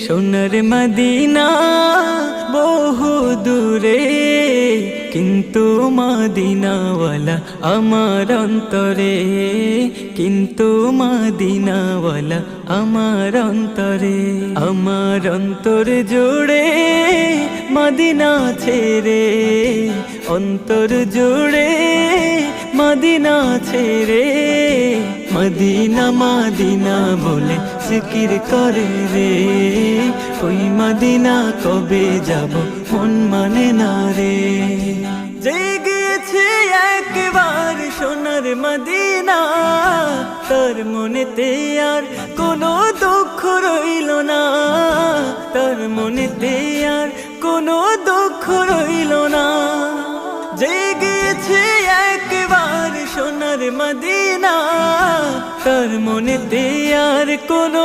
সোনার মদিনা বহু দূরে, কিন্তু মদিনাওয়ালা আমার অন্তরে, কিন্তু মদিনাওয়ালা আমার অন্তরে। আমার অন্তর জুড়ে মদিনা ছেড়ে, অন্তর জুড়ে মদিনা ছেড়ে, মদিনা মদিনা বলে জিকির করে রে। ওই মদিনা কবে যাব মন মানে না রে। জেগেছে একবার সোনার মদিনা, তার মনেতে আর কোনো দুঃখ রইল না, তার মনেতে আর কোনো দুঃখ রইল না। জেগেছে একবার সোনার মদিনা, তার মনেতে আর কোনো